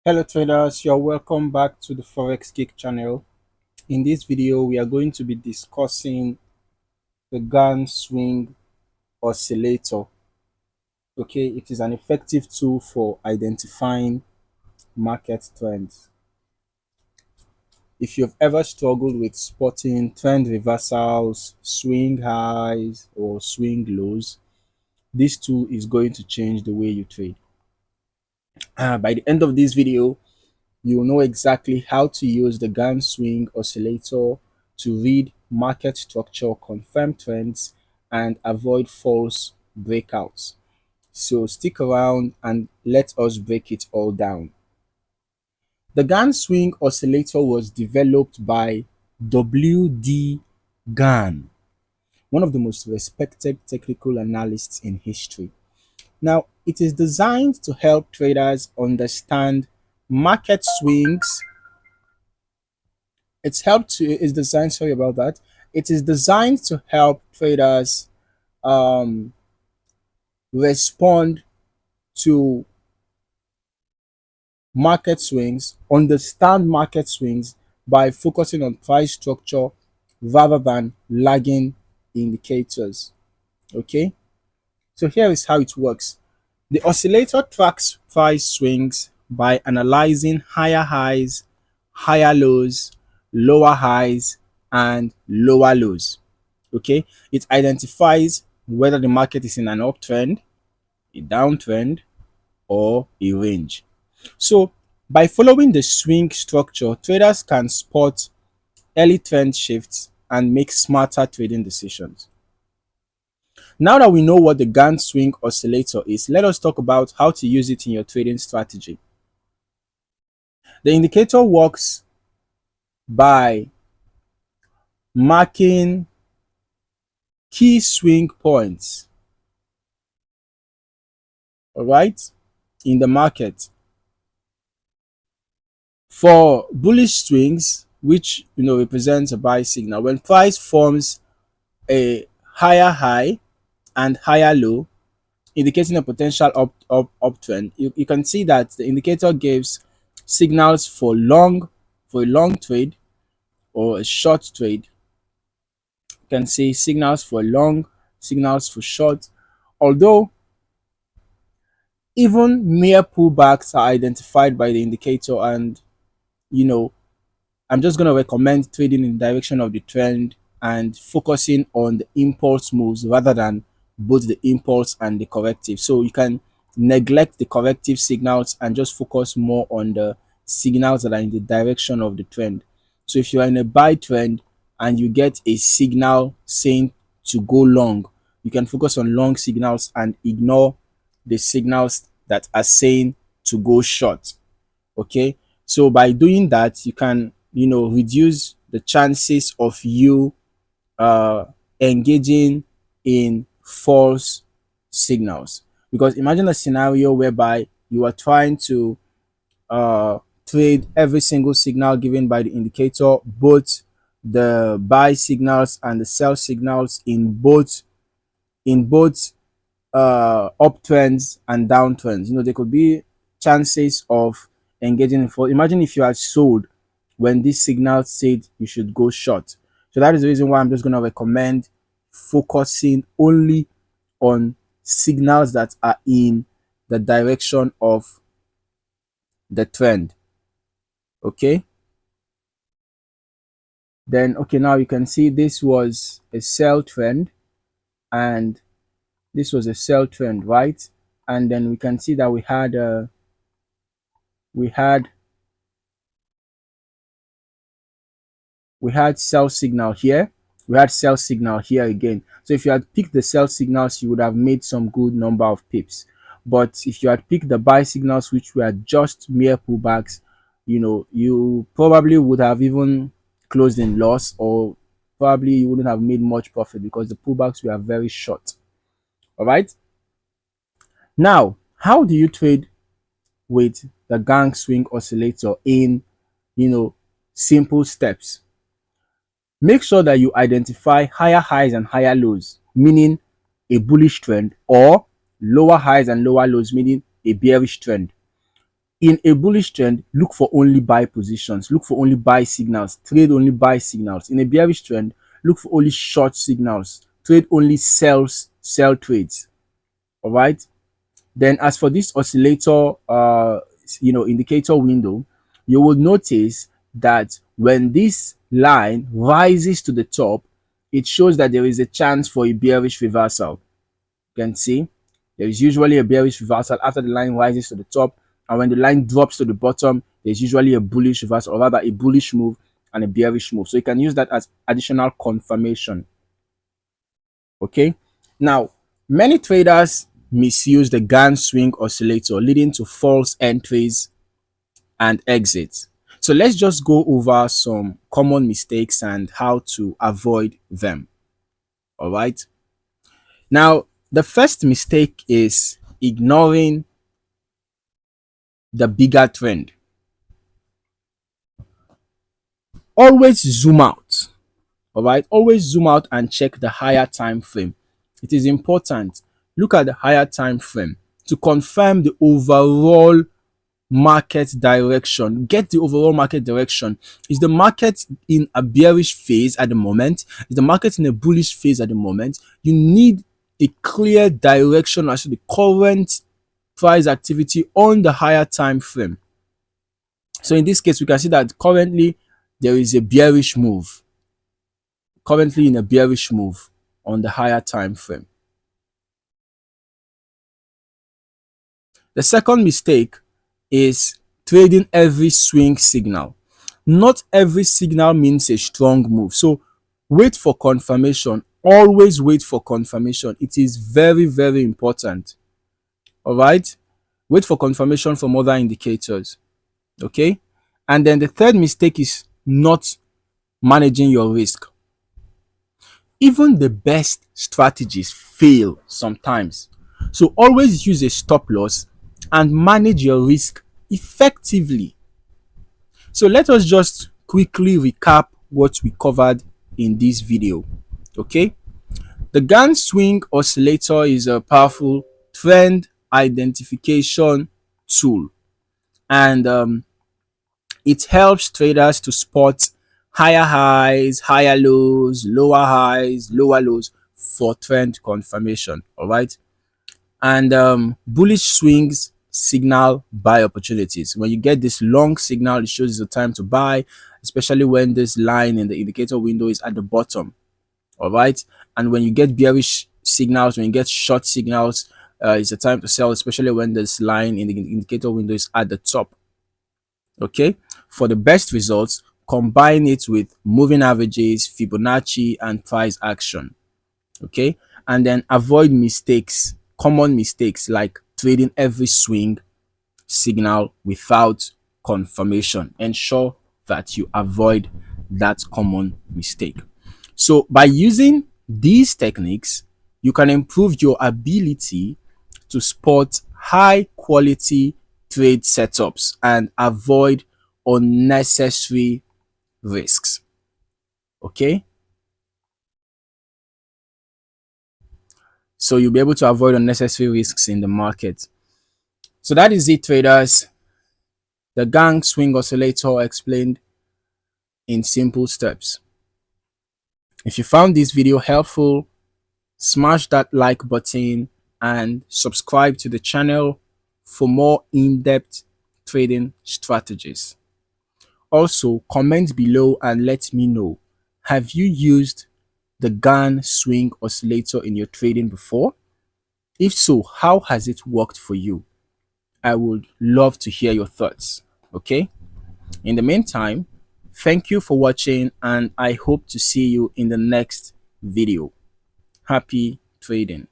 Hello traders, you're welcome back to the Forex Geek channel. In this video, we are going to be discussing the Gann Swing Oscillator. Okay, it is an effective tool for identifying market trends. If you've ever struggled with spotting trend reversals, swing highs, or swing lows, this tool is going to change the way you trade. By the end of this video, you will know exactly how to use the Gann Swing Oscillator to read market structure, confirm trends, and avoid false breakouts. So stick around and let us break it all down. The Gann Swing Oscillator was developed by W.D. Gann, one of the most respected technical analysts in history. Now, it is designed to help traders understand market swings. It's designed, sorry about that. It is designed to help traders um, respond to market swings, understand market swings by focusing on price structure rather than lagging indicators. Okay, so here is how it works. The oscillator tracks price swings by analyzing higher highs, higher lows, lower highs, and lower lows. Okay, it identifies whether the market is in an uptrend, a downtrend, or a range. So, by following the swing structure, traders can spot early trend shifts and make smarter trading decisions. Now that we know what the Gann Swing Oscillator is, let us talk about how to use it in your trading strategy. The indicator works by marking key swing points, all right, in the market. For bullish swings, which represents a buy signal, when price forms a higher high and higher low, indicating a potential uptrend, you can see that the indicator gives signals for a long trade or a short trade. You can see signals for long, signals for short. Although even mere pullbacks are identified by the indicator, and I'm just going to recommend trading in the direction of the trend and focusing on the impulse moves rather than both the impulse and the corrective. So you can neglect the corrective signals and just focus more on the signals that are in the direction of the trend. So if you are in a buy trend and you get a signal saying to go long, you can focus on long signals and ignore the signals that are saying to go short. Okay, so by doing that, you can reduce the chances of you engaging in false signals. Because imagine a scenario whereby you are trying to trade every single signal given by the indicator, both the buy signals and the sell signals in both uptrends and downtrends. There could be chances of engaging in false. Imagine if you had sold when this signal said you should go short. So that is the reason why I'm just going to recommend focusing only on signals that are in the direction of the trend. Okay, then now you can see this was a sell trend and this was a sell trend, right? And then we can see that we had sell signal here, we had sell signal here again. So if you had picked the sell signals, you would have made some good number of pips. But if you had picked the buy signals, which were just mere pullbacks, you probably would have even closed in loss, or probably you wouldn't have made much profit because the pullbacks were very short. All right, now how do you trade with the Gann Swing Oscillator in simple steps? Make sure that you identify higher highs and higher lows, meaning a bullish trend, or lower highs and lower lows, meaning a bearish trend. In a bullish trend, look for only buy positions, look for only buy signals, trade only buy signals. In a bearish trend, look for only short signals, trade only sell trades. All right. Then as for this oscillator indicator window, you will notice that when this line rises to the top, it shows that there is a chance for a bearish reversal. You can see there is usually a bearish reversal after the line rises to the top, and when the line drops to the bottom, there's usually a bullish reversal, or rather a bullish move and a bearish move. So you can use that as additional confirmation. Okay. Now, many traders misuse the Gann Swing Oscillator, leading to false entries and exits. So let's just go over some common mistakes and how to avoid them. All right. Now, the first mistake is ignoring the bigger trend. Always zoom out. All right. Always zoom out and check the higher time frame. It is important. Look at the higher time frame to confirm the overall market direction. Get the overall market direction. Is the market in a bearish phase at the moment? Is the market in a bullish phase at the moment? You need a clear direction as to the current price activity on the higher time frame. So in this case, we can see that currently there is a bearish move. Currently in a bearish move on the higher time frame. The second mistake is trading every swing signal. Not every signal means a strong move. So wait for confirmation. Always wait for confirmation. It is very, very important. All right. Wait for confirmation from other indicators. Okay. And then the third mistake is not managing your risk. Even the best strategies fail sometimes. So always use a stop loss and manage your risk effectively. So let us just quickly recap what we covered in this video. Okay. The Gann Swing Oscillator is a powerful trend identification tool, and it helps traders to spot higher highs, higher lows, lower lows for trend confirmation. All right. And bullish swings signal buy opportunities. When you get this long signal, it shows the time to buy, especially when this line in the indicator window is at the bottom. All right. And when you get bearish signals, when you get short signals, it's a time to sell, especially when this line in the indicator window is at the top. Okay. For the best results, combine it with moving averages, Fibonacci, and price action. Okay. And then avoid mistakes, common mistakes like trading every swing signal without confirmation. Ensure that you avoid that common mistake. So by using these techniques, you can improve your ability to spot high quality trade setups and avoid unnecessary risks. Okay. So you'll be able to avoid unnecessary risks in the market. So that is it, traders. The Gann Swing Oscillator explained in simple steps. If you found this video helpful, smash that like button and subscribe to the channel for more in-depth trading strategies. Also, comment below and let me know, have you used the Gann Swing Oscillator in your trading before? If so, how has it worked for you? I would love to hear your thoughts. Okay. In the meantime, thank you for watching, and I hope to see you in the next video. Happy trading.